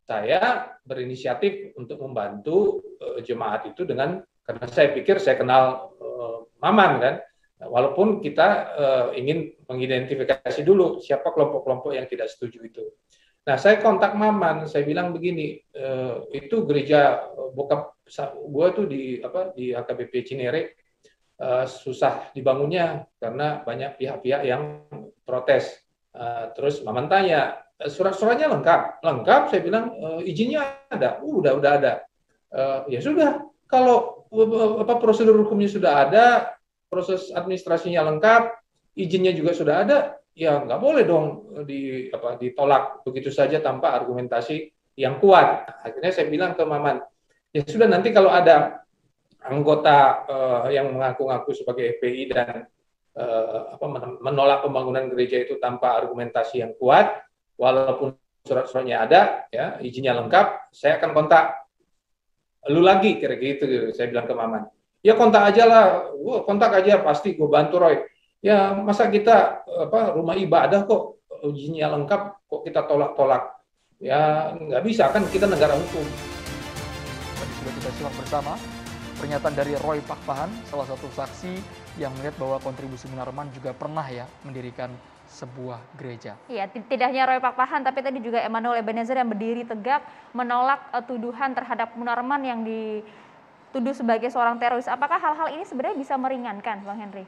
saya berinisiatif untuk membantu jemaat itu karena saya pikir saya kenal Maman kan, walaupun kita ingin mengidentifikasi dulu siapa kelompok-kelompok yang tidak setuju itu. Nah, saya kontak Maman, saya bilang begini, itu gereja bokap gue tuh di HKBP Cinere susah dibangunnya karena banyak pihak-pihak yang protes. Terus Maman tanya, surat-suratnya lengkap, saya bilang izinnya ada, udah ada. Ya sudah, kalau prosedur hukumnya sudah ada, proses administrasinya lengkap, izinnya juga sudah ada, ya nggak boleh dong ditolak begitu saja tanpa argumentasi yang kuat. Akhirnya saya bilang ke Maman, ya sudah nanti kalau ada anggota yang mengaku-ngaku sebagai FPI dan menolak pembangunan gereja itu tanpa argumentasi yang kuat, walaupun surat-suratnya ada, ya izinnya lengkap, saya akan kontak lu lagi, kira gitu. Saya bilang ke Maman, ya kontak aja lah, kontak aja pasti gue bantu Roy. Ya masa kita rumah ibadah kok izinnya lengkap kok kita tolak-tolak, ya nggak bisa kan, kita negara hukum. Tadi sudah kita simak bersama pernyataan dari Roy Pakpahan, salah satu saksi yang melihat bahwa kontribusi Munarman juga pernah ya mendirikan sebuah gereja. Iya, tidak hanya Roy Pakpahan, tapi tadi juga Emmanuel Ebenezer yang berdiri tegak menolak tuduhan terhadap Munarman yang dituduh sebagai seorang teroris. Apakah hal-hal ini sebenarnya bisa meringankan, Bang Henry?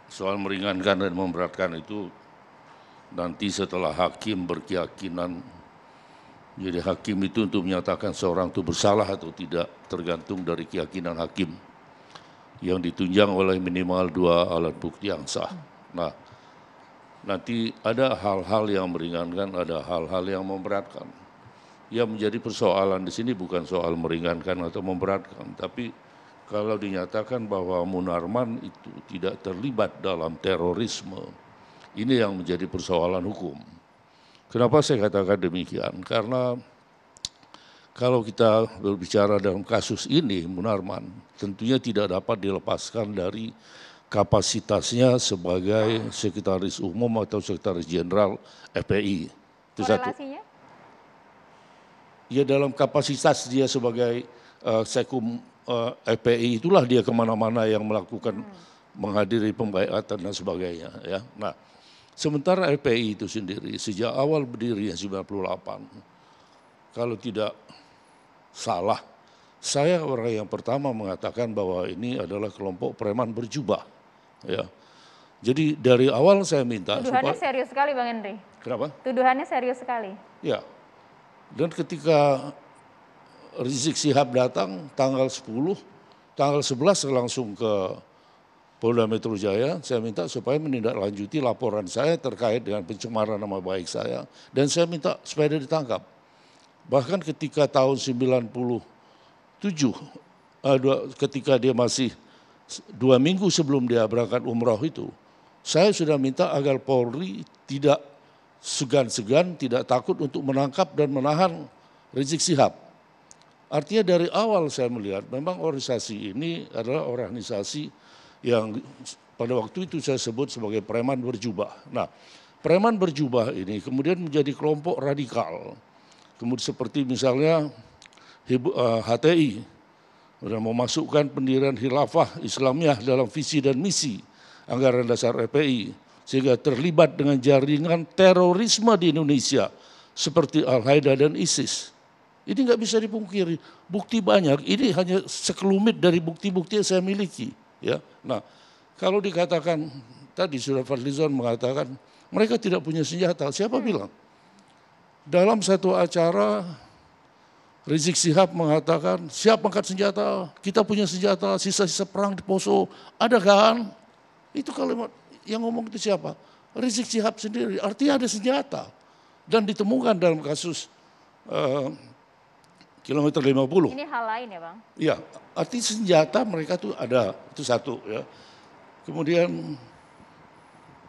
Soal meringankan dan memberatkan itu nanti setelah hakim berkeyakinan. Jadi hakim itu untuk menyatakan seorang itu bersalah atau tidak tergantung dari keyakinan hakim yang ditunjang oleh minimal 2 alat bukti yang sah. Nah, nanti ada hal-hal yang meringankan, ada hal-hal yang memberatkan. Yang menjadi persoalan di sini bukan soal meringankan atau memberatkan, tapi kalau dinyatakan bahwa Munarman itu tidak terlibat dalam terorisme, ini yang menjadi persoalan hukum. Kenapa saya katakan demikian? Karena kalau kita berbicara dalam kasus ini, Munarman tentunya tidak dapat dilepaskan dari kapasitasnya sebagai sekretaris umum atau sekretaris jenderal FPI. Itu satu. Ya dalam kapasitas dia sebagai sekum FPI itulah dia kemana-mana yang melakukan menghadiri pembaiatan dan sebagainya. Ya. Nah, sementara FPI itu sendiri sejak awal berdiri 98, kalau tidak salah, saya orang yang pertama mengatakan bahwa ini adalah kelompok preman berjubah. Ya. Jadi dari awal saya minta. Tuduhannya serius sekali Bang Henry. Kenapa? Tuduhannya serius sekali. Ya, dan ketika Rizik Syihab datang tanggal 10, tanggal 11 langsung ke Polda Metro Jaya, saya minta supaya menindaklanjuti laporan saya terkait dengan pencemaran nama baik saya, dan saya minta supaya dia ditangkap. Bahkan ketika tahun 97, ketika dia masih 2 minggu sebelum dia berangkat umroh itu, saya sudah minta agar Polri tidak segan-segan, tidak takut untuk menangkap dan menahan Rizik Syihab. Artinya dari awal saya melihat memang organisasi ini adalah organisasi yang pada waktu itu saya sebut sebagai preman berjubah. Nah, preman berjubah ini kemudian menjadi kelompok radikal. Kemudian seperti misalnya HTI, sudah memasukkan pendirian khilafah Islamiyah dalam visi dan misi anggaran dasar FPI, sehingga terlibat dengan jaringan terorisme di Indonesia seperti Al-Qaeda dan ISIS. Ini nggak bisa dipungkiri, bukti banyak, ini hanya sekelumit dari bukti-bukti yang saya miliki. Ya, nah kalau dikatakan tadi sudah Fadlizon mengatakan mereka tidak punya senjata, siapa bilang? Dalam satu acara Rizik Syihab mengatakan siap angkat senjata, kita punya senjata, sisa-sisa perang di Poso, ada kan? Itu kalimat yang ngomong itu siapa? Rizik Syihab sendiri, artinya ada senjata dan ditemukan dalam kasus kilometer 50. Ini hal lain ya Bang? Iya, arti senjata mereka tuh ada, itu satu ya. Kemudian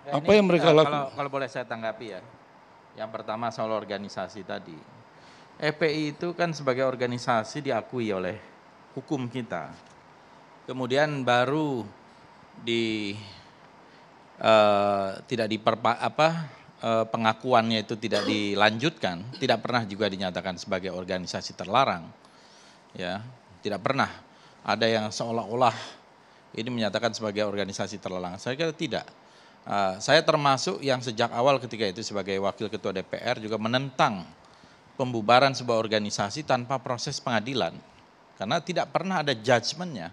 ya, apa yang mereka lakukan? Kalau boleh saya tanggapi ya. Yang pertama soal organisasi tadi. FPI itu kan sebagai organisasi diakui oleh hukum kita. Kemudian baru pengakuannya itu tidak dilanjutkan, tidak pernah juga dinyatakan sebagai organisasi terlarang. Ya, tidak pernah ada yang seolah-olah ini menyatakan sebagai organisasi terlarang. Saya kira tidak. Saya termasuk yang sejak awal ketika itu sebagai wakil ketua DPR juga menentang pembubaran sebuah organisasi tanpa proses pengadilan. Karena tidak pernah ada judgement-nya.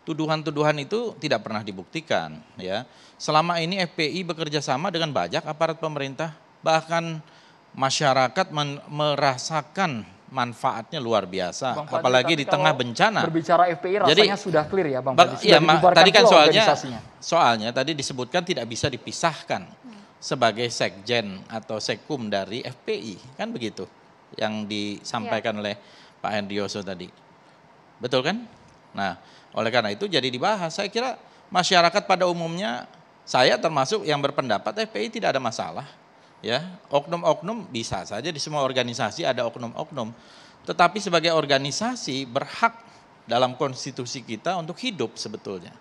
Tuduhan-tuduhan itu tidak pernah dibuktikan. Ya. Selama ini FPI bekerja sama dengan banyak aparat pemerintah, bahkan masyarakat merasakan manfaatnya luar biasa, Bang Fadli, apalagi di tengah bencana. Berbicara FPI rasanya Jadi, sudah clear ya Bang Fadli. Iya, tadi kan soalnya tadi disebutkan tidak bisa dipisahkan sebagai sekjen atau sekum dari FPI, kan begitu yang disampaikan oleh Pak Hendrioso tadi. Betul kan? Nah, oleh karena itu jadi dibahas. Saya kira masyarakat pada umumnya, saya termasuk yang berpendapat FPI tidak ada masalah. Ya, oknum-oknum bisa saja di semua organisasi ada oknum-oknum. Tetapi sebagai organisasi berhak dalam konstitusi kita untuk hidup sebetulnya.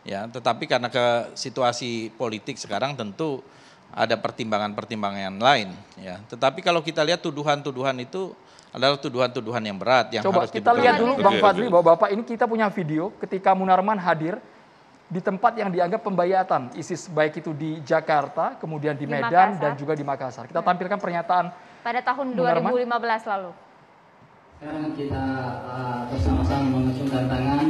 Ya, tetapi karena ke situasi politik sekarang tentu ada pertimbangan-pertimbangan lain. Ya, tetapi kalau kita lihat tuduhan-tuduhan itu adalah tuduhan-tuduhan yang berat yang coba harus kita lihat dulu Bang Fadli bahwa Bapak ini kita punya video ketika Munarman hadir di tempat yang dianggap pembayatan ISIS, baik itu di Jakarta, kemudian di Medan, dan juga di Makassar. Kita tampilkan pernyataan pada tahun Munarman. 2015 lalu. Sekarang kita bersama-sama mengacungkan tangan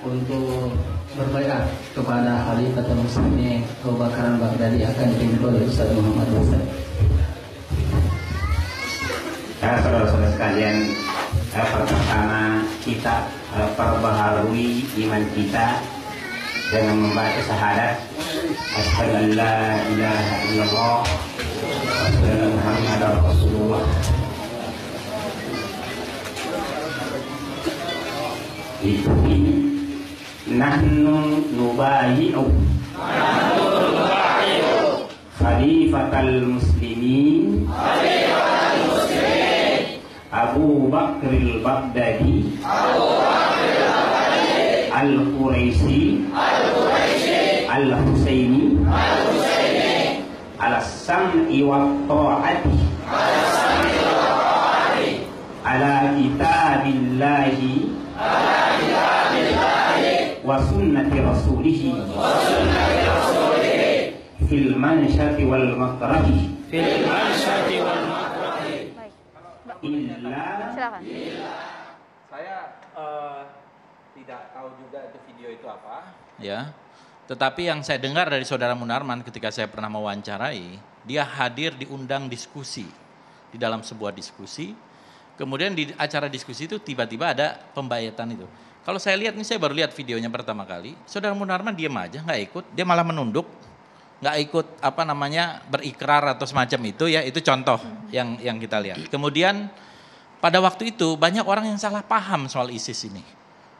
untuk berbaiat kepada Khalifatul Muslimin Abu Bakar Al-Baghdadi akan dipimpin oleh Ustaz Muhammad Hussein. Saudara-saudara sekalian, pertama kita perbaharui iman kita dengan membaca syahadat asyhadu an la ilaha illallah wa asyhadu anna Muhammadar Rasulullah. Itu ini nahnu nubayi'u khalifatal muslimin Abu Bakr al-Baghdadi Al-Quraisy Al-Husaini Al-Sam'i wa ta'ati ala kitabillahi wa sunnati rasulihi fil mansyati wal makrahi Silakan. Saya tidak tahu juga itu video itu apa. Ya, tetapi yang saya dengar dari saudara Munarman ketika saya pernah mewawancarai, dia hadir diundang diskusi di dalam sebuah diskusi. Kemudian di acara diskusi itu tiba-tiba ada pembayatan itu. Kalau saya lihat nih, saya baru lihat videonya pertama kali. Saudara Munarman diam aja, nggak ikut. Dia malah menunduk, nggak ikut berikrar atau semacam itu ya. Itu contoh yang kita lihat. Kemudian pada waktu itu banyak orang yang salah paham soal ISIS ini.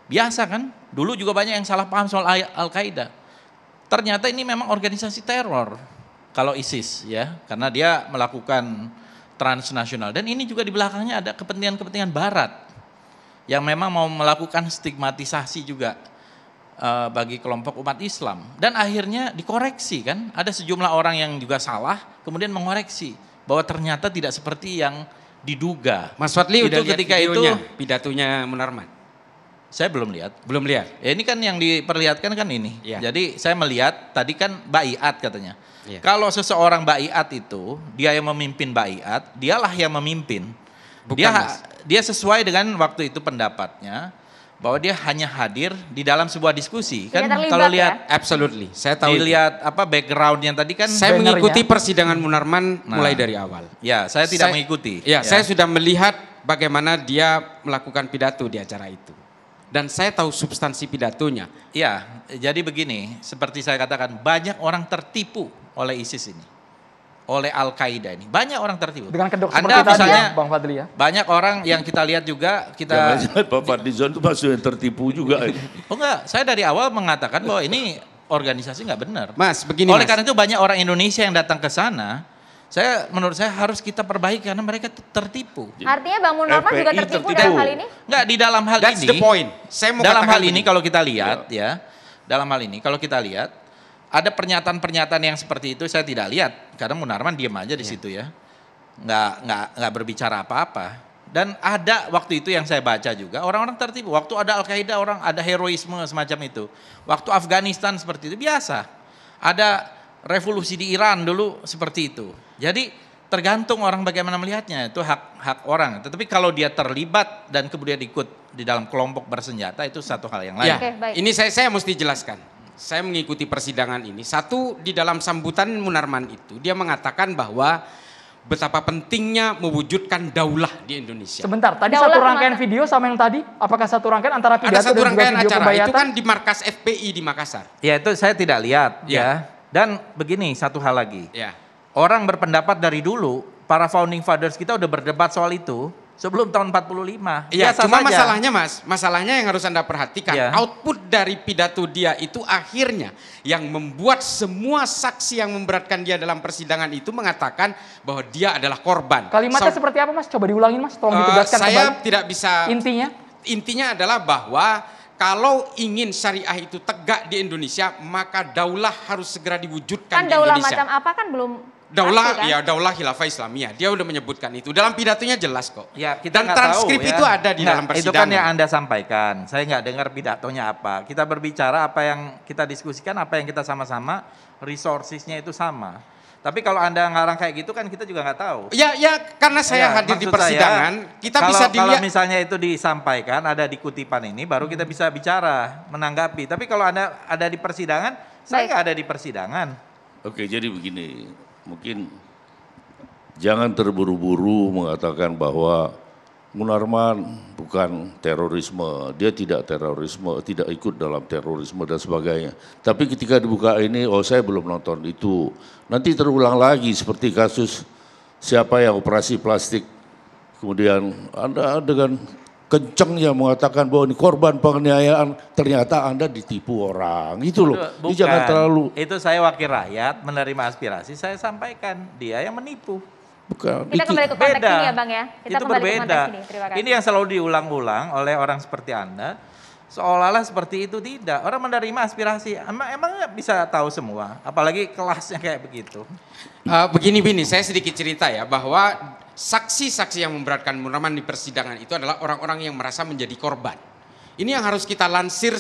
Biasa kan? Dulu juga banyak yang salah paham soal Al-Qaeda. Ternyata ini memang organisasi teror kalau ISIS ya, karena dia melakukan transnasional. Dan ini juga di belakangnya ada kepentingan-kepentingan Barat yang memang mau melakukan stigmatisasi juga bagi kelompok umat Islam. Dan akhirnya dikoreksi kan, ada sejumlah orang yang juga salah, kemudian mengoreksi bahwa ternyata tidak seperti yang diduga. Mas Fadli udah lihat ketika videonya, itu pidatonya Munarman? Saya belum lihat. Belum lihat? Ya, ini kan yang diperlihatkan kan ini. Ya. Jadi saya melihat tadi kan baiat katanya. Ya. Kalau seseorang baiat itu, dia yang memimpin baiat, dialah yang memimpin. Bukan, Mas. Dia sesuai dengan waktu itu pendapatnya bahwa dia hanya hadir di dalam sebuah diskusi. Kan Tidak terlibat kalau ya? lihat Absolutely, saya tahu. dilihat backgroundnya tadi kan Saya bannernya. mengikuti persidangan Munarman Nah. mulai dari awal. ya saya tidak mengikuti. Ya, saya sudah melihat bagaimana dia melakukan pidato di acara itu. Dan saya tahu substansi pidatonya. Ya, jadi begini, seperti saya katakan, banyak orang tertipu oleh ISIS ini, oleh Al-Qaeda ini. Banyak orang tertipu. dengan kedok Anda seperti tadi misalnya, ya Bang Fadli ya. banyak orang yang kita lihat juga, Jangan-jangan Pak Fadlizon itu masuk yang tertipu juga. oh enggak, saya dari awal mengatakan bahwa ini organisasi nggak benar. Mas, begini Oleh Mas. karena itu banyak orang Indonesia yang datang ke sana, menurut saya harus kita perbaiki karena mereka tertipu. Artinya Bang Munarman juga FPI tertipu tertipu. dalam hal ini? Enggak, di dalam hal That's ini. the point. Saya mau dalam katakan hal ini begini. kalau kita lihat ya, dalam hal ini kalau kita lihat ada pernyataan-pernyataan yang seperti itu saya tidak lihat, karena Munarman diam aja di situ ya, nggak berbicara apa-apa. Dan ada waktu itu yang saya baca juga, orang-orang tertipu. Waktu ada Al-Qaeda, orang ada heroisme semacam itu. Waktu Afghanistan seperti itu, biasa. Ada revolusi di Iran dulu seperti itu. Jadi tergantung orang bagaimana melihatnya, itu hak orang. Tetapi kalau dia terlibat dan kemudian ikut di dalam kelompok bersenjata, itu satu hal yang lain. Ya, ini saya mesti jelaskan. Saya mengikuti persidangan ini. Satu, di dalam sambutan Munarman itu, dia mengatakan bahwa betapa pentingnya mewujudkan daulah di Indonesia. Sebentar, tadi daulah satu rangkaian video sama yang tadi? Apakah satu rangkaian antara pidato dan juga video pembayatan? Ada satu rangkaian acara, itu kan di markas FPI di Makassar. Ya, itu saya tidak lihat ya. Dan begini, satu hal lagi. Ya. Orang berpendapat dari dulu, para founding fathers kita udah berdebat soal itu sebelum tahun 45. Iya, cuma masalahnya masalahnya yang harus Anda perhatikan, output dari pidato dia itu akhirnya yang membuat semua saksi yang memberatkan dia dalam persidangan itu mengatakan bahwa dia adalah korban. Kalimatnya seperti apa, Mas? Coba diulangin, Mas. Tolong ditegaskan saya kembali. Tidak bisa. Intinya adalah bahwa kalau ingin syariah itu tegak di Indonesia, maka daulah harus segera diwujudkan di Indonesia. Daulah macam apa kan belum daulah pasti, kan? Ya daulah khilafah Islamiyah. Dia udah menyebutkan itu. Dalam pidatonya jelas kok. Ya, kita dan transkrip tahu, ya. itu ada di dalam persidangan. Itu kan yang Anda sampaikan. Saya nggak dengar pidatonya apa. Kita berbicara apa yang kita diskusikan, apa yang kita sama-sama, resourcesnya itu sama. Tapi kalau Anda ngarang kayak gitu kan kita juga nggak tahu. Ya karena saya hadir di persidangan, kita bisa dilihat. Kalau misalnya itu disampaikan, ada di kutipan ini, baru kita bisa bicara, menanggapi. Tapi kalau Anda ada di persidangan, saya nggak ada di persidangan. Oke, jadi begini, mungkin jangan terburu-buru mengatakan bahwa Munarman bukan terorisme, dia tidak terorisme, tidak ikut dalam terorisme dan sebagainya. Tapi ketika dibuka ini, saya belum nonton itu. Nanti terulang lagi seperti kasus siapa yang operasi plastik. Kemudian Anda dengan kencengnya mengatakan bahwa ini korban penganiayaan, ternyata Anda ditipu orang. Itu loh, bukan. Jangan terlalu. Itu saya wakil rakyat menerima aspirasi, saya sampaikan, dia yang menipu. Bukan. Kita kembali ke konteks ini ya Bang ya. Kita itu kembali berbeda. ke konteks ini. Terima kasih. Ini yang selalu diulang-ulang oleh orang seperti Anda. Seolah-olah seperti itu tidak. Orang menerima aspirasi, emang bisa tahu semua. Apalagi kelasnya kayak begitu. Begini, saya sedikit cerita ya. Bahwa saksi-saksi yang memberatkan Munarman di persidangan itu adalah orang-orang yang merasa menjadi korban. Ini yang harus kita lansir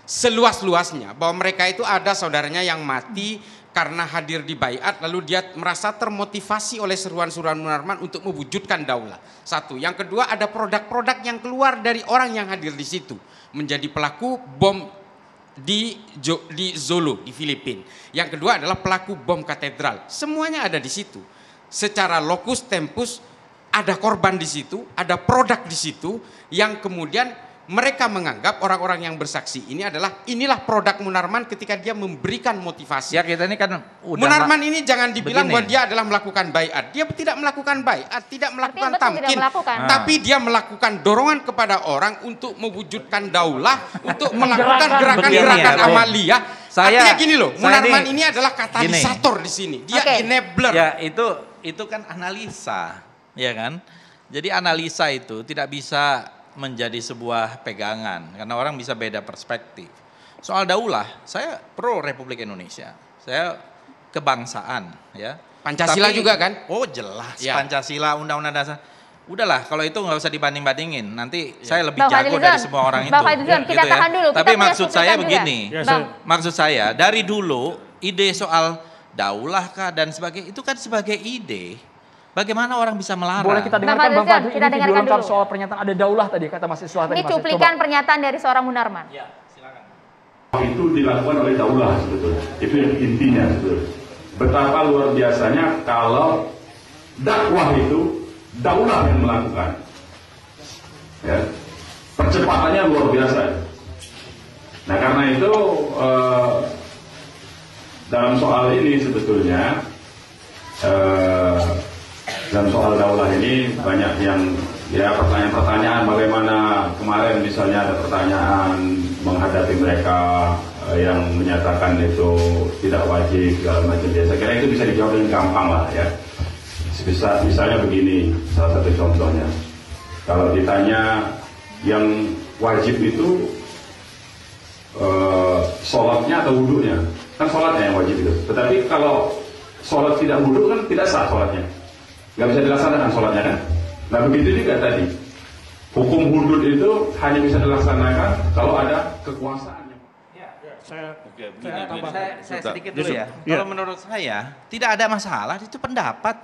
seluas-luasnya. Bahwa mereka itu ada saudaranya yang mati karena hadir di baiat, lalu dia merasa termotivasi oleh seruan-seruan Munarman untuk mewujudkan daulah. Satu, yang kedua ada produk-produk yang keluar dari orang yang hadir di situ, menjadi pelaku bom di Zolo di Filipina. Yang kedua adalah pelaku bom katedral. Semuanya ada di situ. Secara locus tempus ada korban di situ, ada produk di situ yang kemudian mereka menganggap orang-orang yang bersaksi inilah produk Munarman ketika dia memberikan motivasi. Ya kita ini kan Munarman ini jangan dibilang bahwa dia adalah melakukan baiat. Dia tidak melakukan baiat, tidak melakukan tamkin. Tapi dia melakukan dorongan kepada orang untuk mewujudkan daulah, untuk melakukan gerakan-gerakan amalia. Artinya gini loh, Munarman ini adalah katalisator di sini. Dia enabler. Ya itu kan analisa, ya kan? Jadi analisa itu tidak bisa menjadi sebuah pegangan karena orang bisa beda perspektif. Soal daulah, saya pro Republik Indonesia. Saya kebangsaan, ya. Pancasila juga kan? Oh jelas, ya. Pancasila, Undang-Undang Dasar. Udahlah, kalau itu nggak usah dibanding-bandingin. Nanti saya lebih jago dari semua orang itu. Kita tahan dulu. Tapi maksud saya begini, maksud saya dari dulu ide soal daulah kah dan sebagainya itu kan sebagai ide. Bagaimana orang bisa melarang? Boleh kita dengarkan Bang Fadli, ini video lengkap soal pernyataan ada daulah tadi kata Mas Islah tadi. Ini cuplikan pernyataan dari seorang Munarman. Ya, silakan. Itu dilakukan oleh daulah sebetulnya. Itu yang intinya sebetulnya. Betapa luar biasanya kalau dakwah itu daulah yang melakukan. Ya. Percepatannya luar biasa. Nah karena itu dalam soal ini sebetulnya dan soal daulah ini banyak yang pertanyaan-pertanyaan bagaimana kemarin misalnya ada pertanyaan menghadapi mereka yang menyatakan itu tidak wajib segala macam. Saya kira itu bisa dijawab dengan gampang lah ya. Misalnya begini, salah satu contohnya. Kalau ditanya yang wajib itu sholatnya atau wudhunya, Kan sholatnya yang wajib itu. Tetapi kalau sholat tidak wudhu kan tidak sah sholatnya. Nggak bisa dilaksanakan sholatnya kan. Nah begitu juga tadi. Hukum hudud itu hanya bisa dilaksanakan kalau ada kekuasaan. Saya sedikit dulu ya. Kalau menurut saya tidak ada masalah, itu pendapat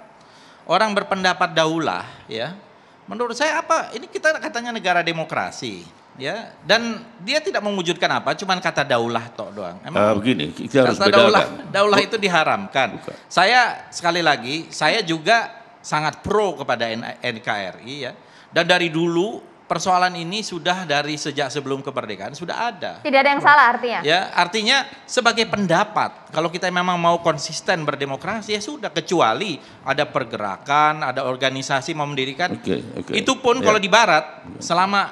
orang berpendapat daulah ya. Menurut saya apa? Ini kita katanya negara demokrasi ya, dan dia tidak mewujudkan apa, cuman kata daulah tok doang. Emang begini, kita harus kata bedakan. daulah itu diharamkan. Bukan. Saya sekali lagi, saya juga sangat pro kepada NKRI ya. Dan dari dulu persoalan ini sudah dari sejak sebelum kemerdekaan sudah ada. Tidak ada yang salah artinya? Ya, artinya sebagai pendapat, kalau kita memang mau konsisten berdemokrasi ya sudah, kecuali ada pergerakan, ada organisasi mau mendirikan. Itu pun kalau di barat, selama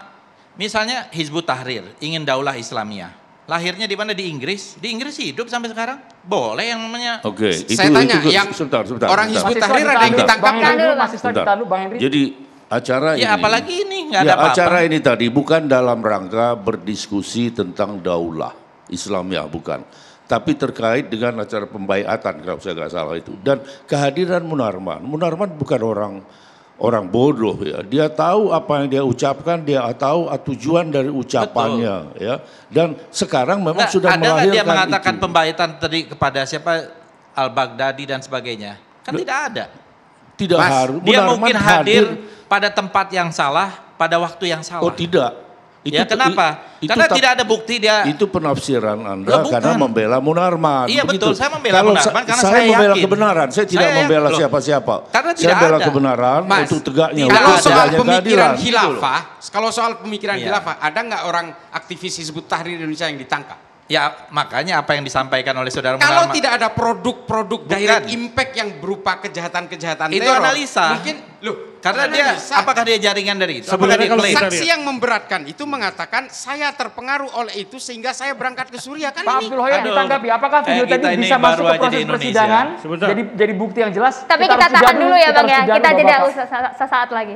misalnya Hizbut Tahrir ingin daulah Islamiyah. Lahirnya di mana? Di Inggris. Di Inggris hidup sampai sekarang. Boleh yang namanya. Saya tanya, yang orang Hizbut Tahrir ada yang ditangkap kan? Jadi acara ya, ini, apalagi ini nggak ada apa-apa. Acara ini tadi bukan dalam rangka berdiskusi tentang daulah Islamiyah, bukan. Tapi terkait dengan acara pembaiatan kalau saya nggak salah itu. Dan kehadiran Munarman. Munarman bukan orang bodoh ya. Dia tahu apa yang dia ucapkan, dia tahu tujuan dari ucapannya. Ya. Dan sekarang memang sudah melahirkan itu. Ada dia mengatakan pembaiatan tadi kepada siapa, Al-Baghdadi dan sebagainya? Kan tidak ada. Tidak harus. Dia mungkin hadir pada tempat yang salah, pada waktu yang salah. Oh tidak. Ya kenapa? Karena tidak ada bukti dia. Itu penafsiran Anda karena membela Munarman. Iya betul, saya membela kalau Munarman karena saya membela yakin. Saya tidak membela siapa-siapa. Karena saya membela kebenaran untuk tegaknya. Kalau soal pemikiran khilafah, kalau soal pemikiran khilafah, ada nggak orang aktivis Hizbut Tahrir Indonesia yang ditangkap? Ya makanya apa yang disampaikan oleh saudara Munarman. Kalau tidak ada produk-produk direct impact yang berupa kejahatan-kejahatan itu teror, analisa. Mungkin karena dia apakah dia jaringan dari itu? Sebenarnya kalau saksi yang memberatkan itu mengatakan saya terpengaruh oleh itu sehingga saya berangkat ke Suriah kan Pak ini. Abdul Hoyer ditanggapi, apakah video tadi bisa masuk ke proses persidangan? Jadi bukti yang jelas. Tapi kita tahan dulu ya Bang ya, kita jeda sesaat lagi.